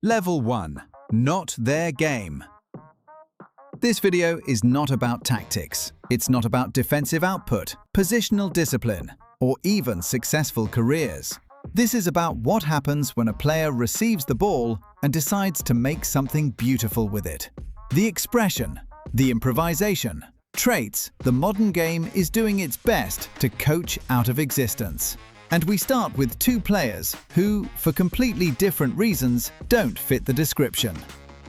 Level 1. Not their game. This video is not about tactics. It's not about defensive output, positional discipline, or even successful careers. This is about what happens when a player receives the ball and decides to make something beautiful with it. The expression, the improvisation, traits the modern game is doing its best to coach out of existence. And we start with two players who, for completely different reasons, don't fit the description.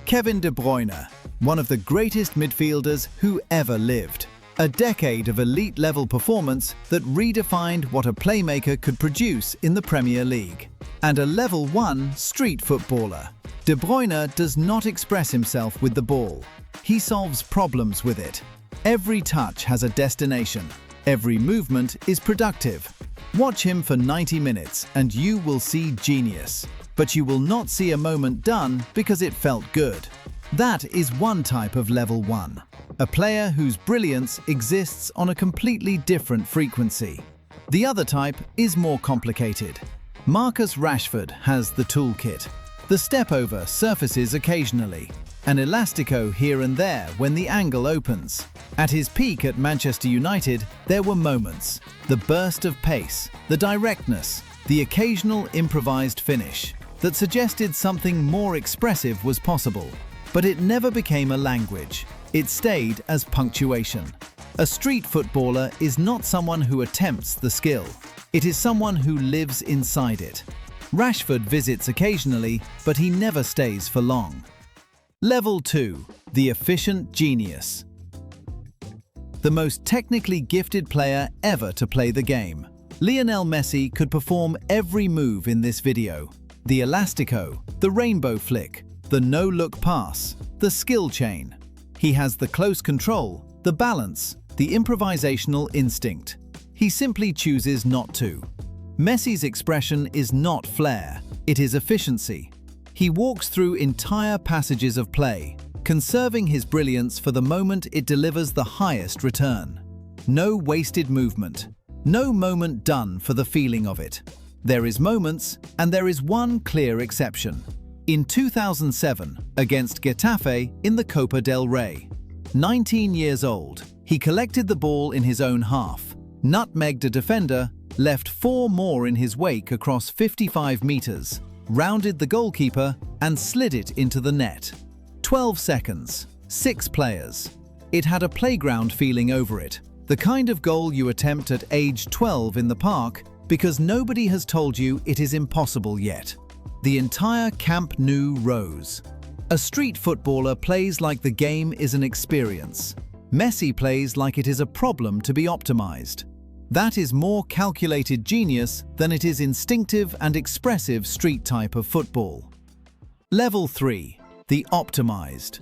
Kevin De Bruyne, one of the greatest midfielders who ever lived. A decade of elite-level performance that redefined what a playmaker could produce in the Premier League. And a level 1 street footballer. De Bruyne does not express himself with the ball. He solves problems with it. Every touch has a destination. Every movement is productive. Watch him for 90 minutes and you will see genius. But you will not see a moment done because it felt good. That is one type of level 1. A player whose brilliance exists on a completely different frequency. The other type is more complicated. Marcus Rashford has the toolkit. The step-over surfaces occasionally. An elastico here and there when the angle opens. At his peak at Manchester United, there were moments. The burst of pace, the directness, the occasional improvised finish that suggested something more expressive was possible. But it never became a language. It stayed as punctuation. A street footballer is not someone who attempts the skill. It is someone who lives inside it. Rashford visits occasionally, but he never stays for long. Level 2. The efficient genius. The most technically gifted player ever to play the game. Lionel Messi could perform every move in this video. The elastico, the rainbow flick, the no-look pass, the skill chain. He has the close control, the balance, the improvisational instinct. He simply chooses not to. Messi's expression is not flair, it is efficiency. He walks through entire passages of play, conserving his brilliance for the moment it delivers the highest return. No wasted movement. No moment done for the feeling of it. There is moments, and there is one clear exception. In 2007, against Getafe in the Copa del Rey. 19 years old, he collected the ball in his own half, nutmegged a defender, left 4 more in his wake across 55 meters, rounded the goalkeeper and slid it into the net. 12 seconds, 6 players. It had a playground feeling over it, the kind of goal you attempt at age 12 in the park because nobody has told you it is impossible yet. The entire Camp Nou rose. A street footballer plays like the game is an experience. Messi plays like it is a problem to be optimized. That is more calculated genius than it is instinctive and expressive street type of football. Level 3. The optimized.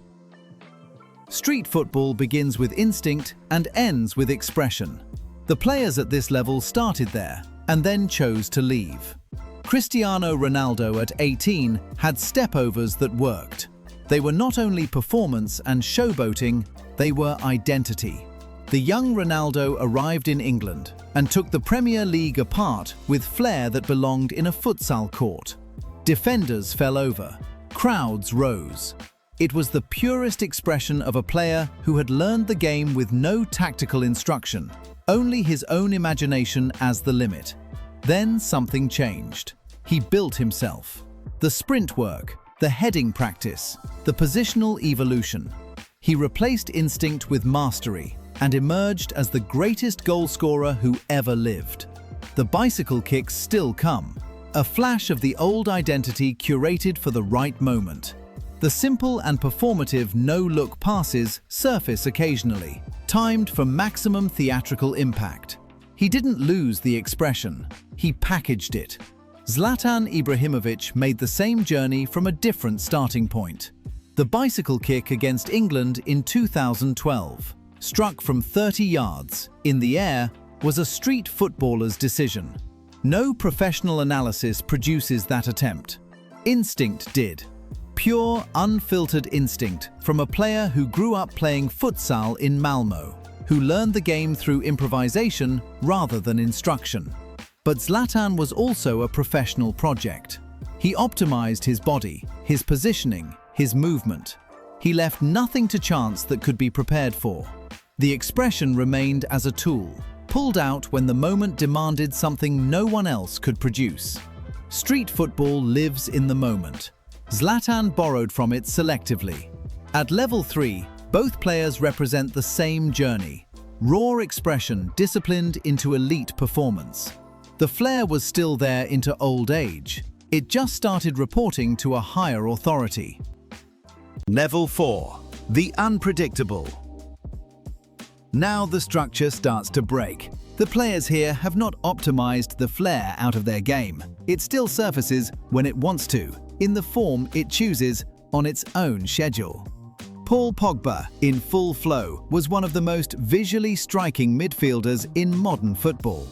Street football begins with instinct and ends with expression. The players at this level started there and then chose to leave. Cristiano Ronaldo at 18 had stepovers that worked. They were not only performance and showboating, they were identity. The young Ronaldo arrived in England and took the Premier League apart with flair that belonged in a futsal court. Defenders fell over. Crowds rose. It was the purest expression of a player who had learned the game with no tactical instruction, only his own imagination as the limit. Then something changed. He built himself. The sprint work, the heading practice, the positional evolution. He replaced instinct with mastery and emerged as the greatest goalscorer who ever lived. The bicycle kicks still come, a flash of the old identity curated for the right moment. The simple and performative no-look passes surface occasionally, timed for maximum theatrical impact. He didn't lose the expression, he packaged it. Zlatan Ibrahimovic made the same journey from a different starting point. The bicycle kick against England in 2012, struck from 30 yards, in the air, was a street footballer's decision. No professional analysis produces that attempt. Instinct did. Pure, unfiltered instinct from a player who grew up playing futsal in Malmö, who learned the game through improvisation rather than instruction. But Zlatan was also a professional project. He optimized his body, his positioning, his movement. He left nothing to chance that could be prepared for. The expression remained as a tool, pulled out when the moment demanded something no one else could produce. Street football lives in the moment. Zlatan borrowed from it selectively. At level 3, both players represent the same journey. Raw expression disciplined into elite performance. The flair was still there into old age. It just started reporting to a higher authority. Level 4. The unpredictable. Now the structure starts to break. The players here have not optimized the flair out of their game. It still surfaces when it wants to, in the form it chooses, on its own schedule. Paul Pogba, in full flow, was one of the most visually striking midfielders in modern football.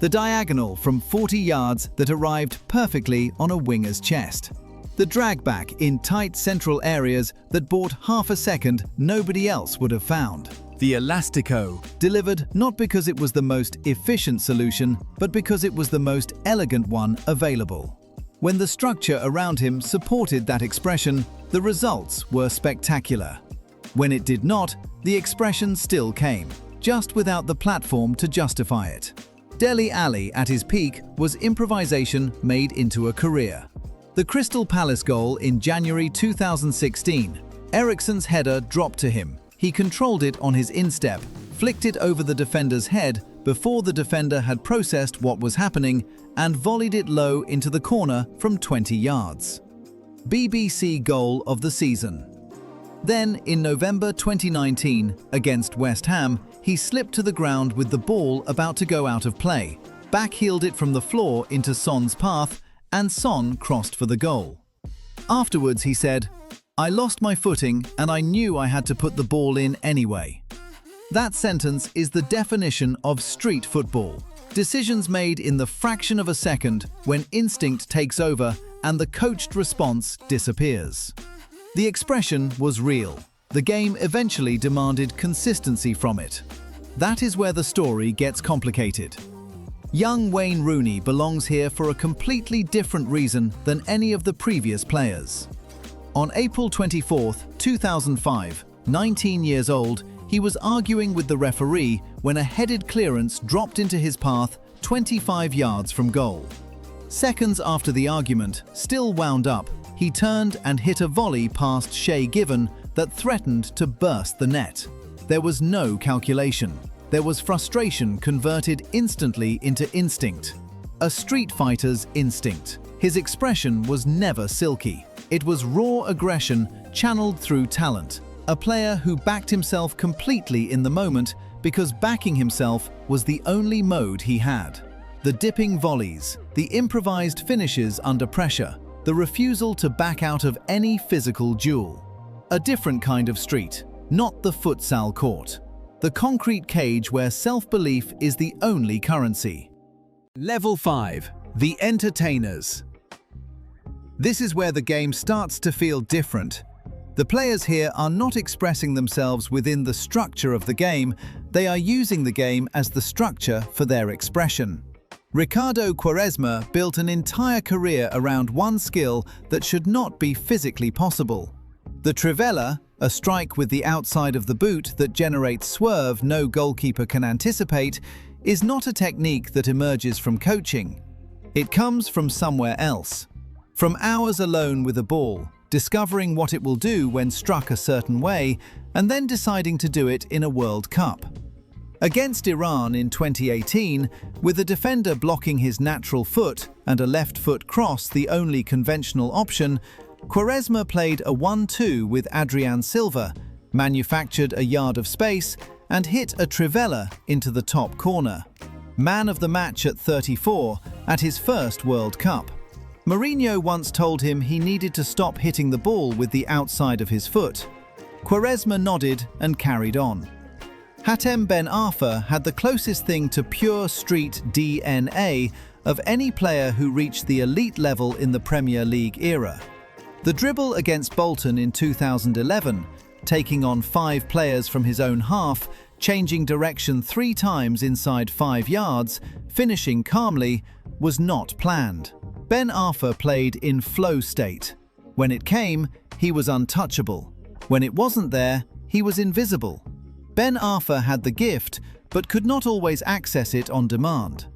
The diagonal from 40 yards that arrived perfectly on a winger's chest. The drag back in tight central areas that bought half a second nobody else would have found. The Elastico, delivered not because it was the most efficient solution, but because it was the most elegant one available. When the structure around him supported that expression, the results were spectacular. When it did not, the expression still came, just without the platform to justify it. Dele Alli at his peak was improvisation made into a career. The Crystal Palace goal in January 2016, Eriksen's header dropped to him. He controlled it on his instep, flicked it over the defender's head before the defender had processed what was happening, and volleyed it low into the corner from 20 yards. BBC goal of the season. Then, in November 2019, against West Ham, he slipped to the ground with the ball about to go out of play, backheeled it from the floor into Son's path, and Son crossed for the goal. Afterwards he said, "I lost my footing and I knew I had to put the ball in anyway." That sentence is the definition of street football. Decisions made in the fraction of a second when instinct takes over and the coached response disappears. The expression was real. The game eventually demanded consistency from it. That is where the story gets complicated. Young Wayne Rooney belongs here for a completely different reason than any of the previous players. On April 24, 2005, 19 years old, he was arguing with the referee when a headed clearance dropped into his path 25 yards from goal. Seconds after the argument, still wound up, he turned and hit a volley past Shay Given that threatened to burst the net. There was no calculation. There was frustration converted instantly into instinct. A street fighter's instinct. His expression was never silky. It was raw aggression channeled through talent. A player who backed himself completely in the moment because backing himself was the only mode he had. The dipping volleys, the improvised finishes under pressure, the refusal to back out of any physical duel. A different kind of street, not the futsal court. The concrete cage where self-belief is the only currency. Level 5. The entertainers. This is where the game starts to feel different. The players here are not expressing themselves within the structure of the game, they are using the game as the structure for their expression. Ricardo Quaresma built an entire career around one skill that should not be physically possible. The trivela, a strike with the outside of the boot that generates swerve no goalkeeper can anticipate, is not a technique that emerges from coaching. It comes from somewhere else. From hours alone with a ball, discovering what it will do when struck a certain way, and then deciding to do it in a World Cup. Against Iran in 2018, with a defender blocking his natural foot and a left foot cross the only conventional option, Quaresma played a 1-2 with Adrian Silva, manufactured a yard of space, and hit a trivela into the top corner. Man of the match at 34 at his first World Cup. Mourinho once told him he needed to stop hitting the ball with the outside of his foot. Quaresma nodded and carried on. Hatem Ben Arfa had the closest thing to pure street DNA of any player who reached the elite level in the Premier League era. The dribble against Bolton in 2011, taking on 5 players from his own half, changing direction 3 times inside 5 yards, finishing calmly, was not planned. Ben Arfa played in flow state. When it came, he was untouchable. When it wasn't there, he was invisible. Ben Arfa had the gift, but could not always access it on demand.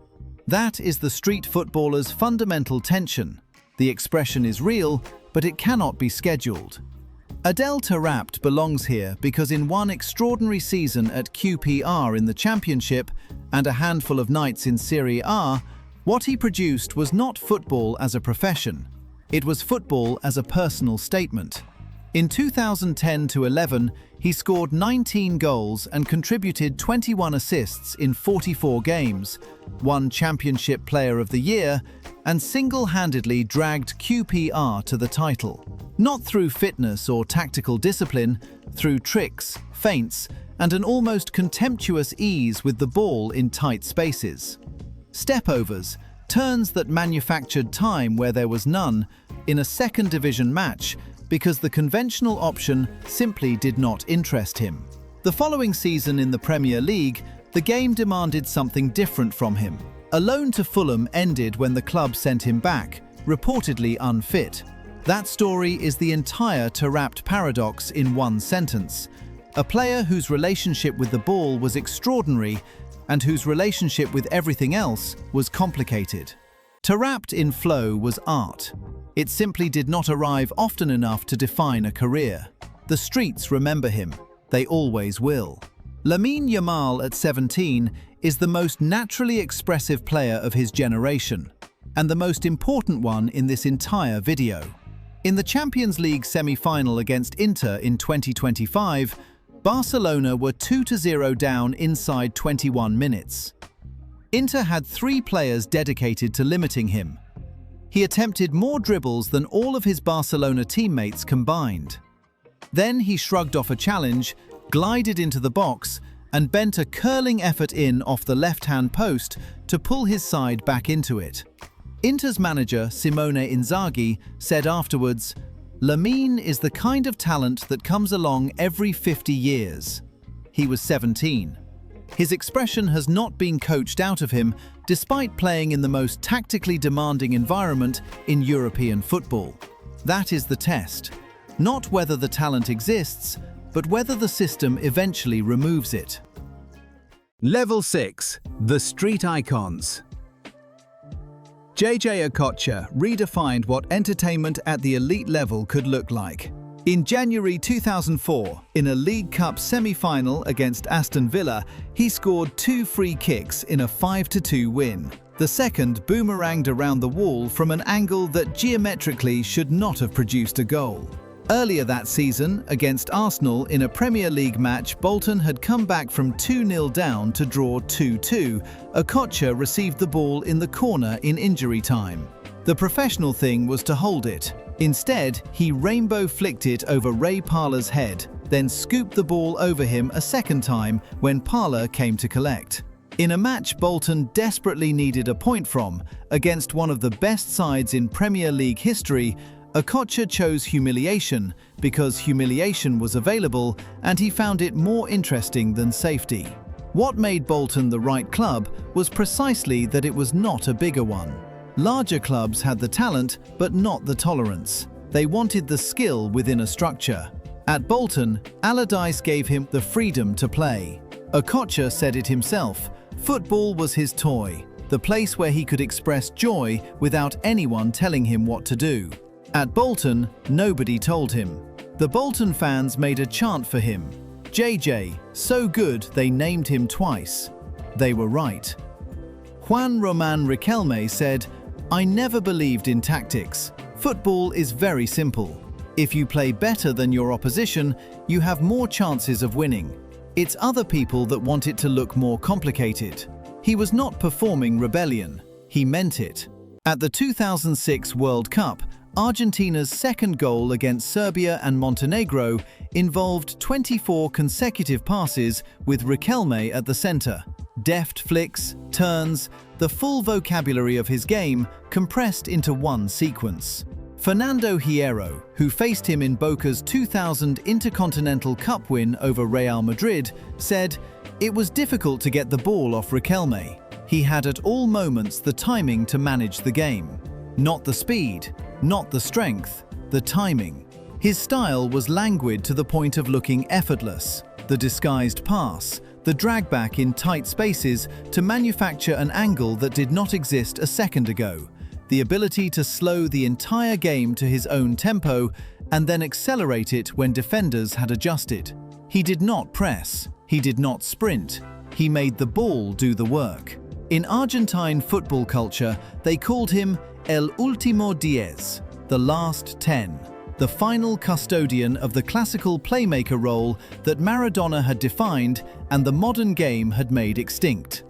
That is the street footballer's fundamental tension. The expression is real, but it cannot be scheduled. Adel Taarabt belongs here because in one extraordinary season at QPR in the Championship and a handful of nights in Serie A, what he produced was not football as a profession. It was football as a personal statement. In 2010-11, he scored 19 goals and contributed 21 assists in 44 games, won Championship Player of the Year, and single-handedly dragged QPR to the title. Not through fitness or tactical discipline, through tricks, feints, and an almost contemptuous ease with the ball in tight spaces. Stepovers, turns that manufactured time where there was none, in a second division match because the conventional option simply did not interest him. The following season in the Premier League, the game demanded something different from him. A loan to Fulham ended when the club sent him back, reportedly unfit. That story is the entire Taarabt paradox in one sentence. A player whose relationship with the ball was extraordinary and whose relationship with everything else was complicated. Taarabt in flow was art. It simply did not arrive often enough to define a career. The streets remember him. They always will. Lamine Yamal at 17 is the most naturally expressive player of his generation, and the most important one in this entire video. In the Champions League semi-final against Inter in 2025, Barcelona were 2-0 down inside 21 minutes. Inter had 3 players dedicated to limiting him. He attempted more dribbles than all of his Barcelona teammates combined. Then he shrugged off a challenge, glided into the box, and bent a curling effort in off the left-hand post to pull his side back into it. Inter's manager, Simone Inzaghi, said afterwards, "Lamine is the kind of talent that comes along every 50 years. He was 17. His expression has not been coached out of him, despite playing in the most tactically demanding environment in European football. That is the test. Not whether the talent exists, but whether the system eventually removes it." Level 6. The Street Icons. JJ Okocha redefined what entertainment at the elite level could look like. In January 2004, in a League Cup semi-final against Aston Villa, he scored 2 free kicks in a 5-2 win. The second boomeranged around the wall from an angle that geometrically should not have produced a goal. Earlier that season, against Arsenal in a Premier League match, Bolton had come back from 2-0 down to draw 2-2. Okocha received the ball in the corner in injury time. The professional thing was to hold it. Instead, he rainbow flicked it over Ray Parler's head, then scooped the ball over him a second time when Parler came to collect. In a match Bolton desperately needed a point from, against one of the best sides in Premier League history, Okocha chose humiliation because humiliation was available and he found it more interesting than safety. What made Bolton the right club was precisely that it was not a bigger one. Larger clubs had the talent, but not the tolerance. They wanted the skill within a structure. At Bolton, Allardyce gave him the freedom to play. Okocha said it himself, football was his toy, the place where he could express joy without anyone telling him what to do. At Bolton, nobody told him. The Bolton fans made a chant for him. JJ, so good they named him twice. They were right. Juan Román Riquelme said, "I never believed in tactics. Football is very simple. If you play better than your opposition, you have more chances of winning. It's other people that want it to look more complicated." He was not performing rebellion. He meant it. At the 2006 World Cup, Argentina's second goal against Serbia and Montenegro involved 24 consecutive passes with Riquelme at the center. Deft flicks, turns, the full vocabulary of his game compressed into one sequence. Fernando Hierro, who faced him in Boca's 2000 Intercontinental Cup win over Real Madrid, said, "It was difficult to get the ball off Riquelme. He had at all moments the timing to manage the game." Not the speed, not the strength, the timing. His style was languid to the point of looking effortless. The disguised pass, the drag back in tight spaces to manufacture an angle that did not exist a second ago. The ability to slow the entire game to his own tempo and then accelerate it when defenders had adjusted. He did not press, he did not sprint, he made the ball do the work. In Argentine football culture, they called him El Último Diez, the last 10, the final custodian of the classical playmaker role that Maradona had defined and the modern game had made extinct.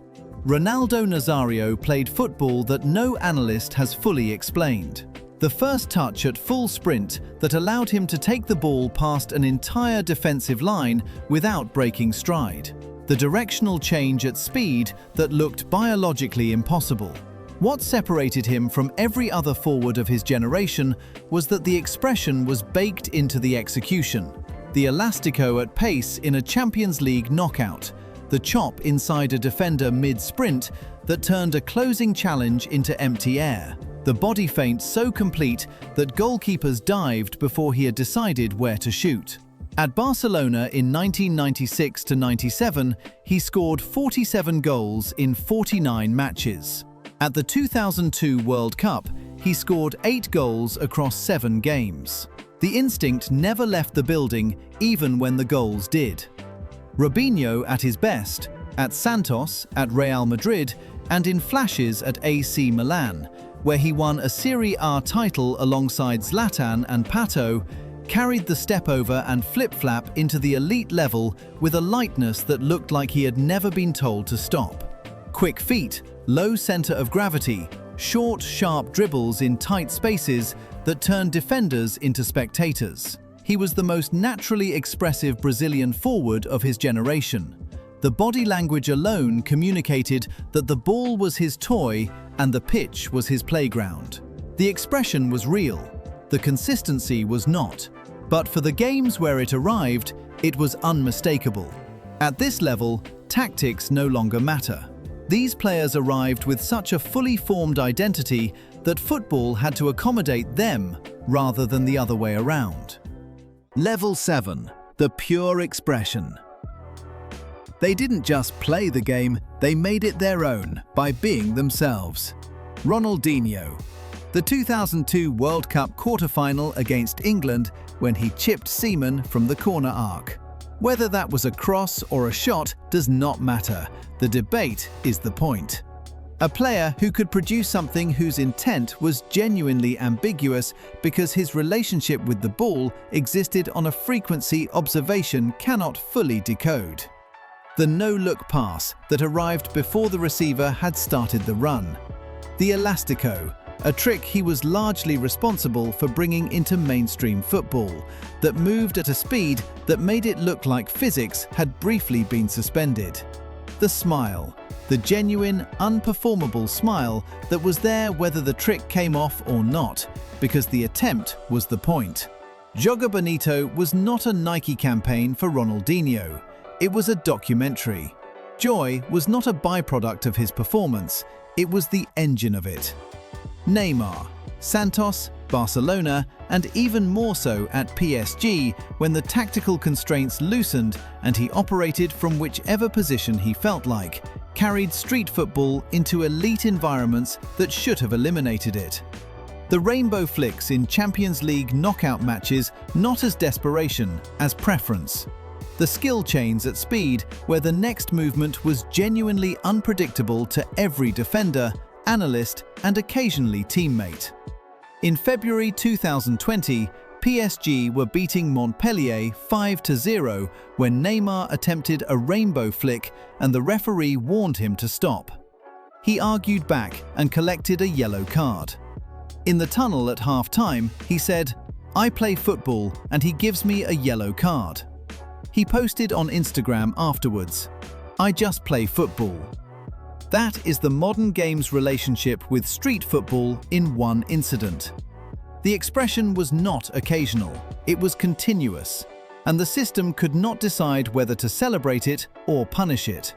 Ronaldo Nazario played football that no analyst has fully explained. The first touch at full sprint that allowed him to take the ball past an entire defensive line without breaking stride. The directional change at speed that looked biologically impossible. What separated him from every other forward of his generation was that the expression was baked into the execution. The elastico at pace in a Champions League knockout. The chop inside a defender mid-sprint that turned a closing challenge into empty air. The body feint so complete that goalkeepers dived before he had decided where to shoot. At Barcelona in 1996-97, he scored 47 goals in 49 matches. At the 2002 World Cup, he scored 8 goals across 7 games. The instinct never left the building, even when the goals did. Robinho at his best, at Santos, at Real Madrid, and in flashes at AC Milan, where he won a Serie A title alongside Zlatan and Pato, carried the step-over and flip-flap into the elite level with a lightness that looked like he had never been told to stop. Quick feet, low center of gravity, short, sharp dribbles in tight spaces that turned defenders into spectators. He was the most naturally expressive Brazilian forward of his generation. The body language alone communicated that the ball was his toy and the pitch was his playground. The expression was real, the consistency was not, but for the games where it arrived, it was unmistakable. At this level, tactics no longer matter. These players arrived with such a fully formed identity that football had to accommodate them rather than the other way around. Level 7. The pure expression. They didn't just play the game, they made it their own by being themselves. Ronaldinho. The 2002 World Cup quarter-final against England when he chipped Seaman from the corner arc. Whether that was a cross or a shot does not matter. The debate is the point. A player who could produce something whose intent was genuinely ambiguous because his relationship with the ball existed on a frequency observation cannot fully decode. The no-look pass that arrived before the receiver had started the run. The elastico, a trick he was largely responsible for bringing into mainstream football, that moved at a speed that made it look like physics had briefly been suspended. The smile, the genuine, unperformable smile that was there whether the trick came off or not, because the attempt was the point. Joga Bonito was not a Nike campaign for Ronaldinho, it was a documentary. Joy was not a byproduct of his performance, it was the engine of it. Neymar, Santos, Barcelona, and even more so at PSG when the tactical constraints loosened and he operated from whichever position he felt like, carried street football into elite environments that should have eliminated it. The rainbow flicks in Champions League knockout matches not as desperation, as preference. The skill chains at speed where the next movement was genuinely unpredictable to every defender, analyst, and occasionally teammate. In February 2020, PSG were beating Montpellier 5-0 when Neymar attempted a rainbow flick and the referee warned him to stop. He argued back and collected a yellow card. In the tunnel at half-time, he said, "I play football and he gives me a yellow card." He posted on Instagram afterwards, "I just play football." That is the modern game's relationship with street football in one incident. The expression was not occasional, it was continuous, and the system could not decide whether to celebrate it or punish it.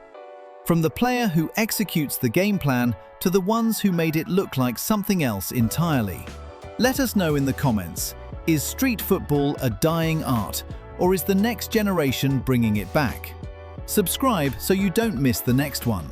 From the player who executes the game plan to the ones who made it look like something else entirely. Let us know in the comments, is street football a dying art, or is the next generation bringing it back? Subscribe so you don't miss the next one.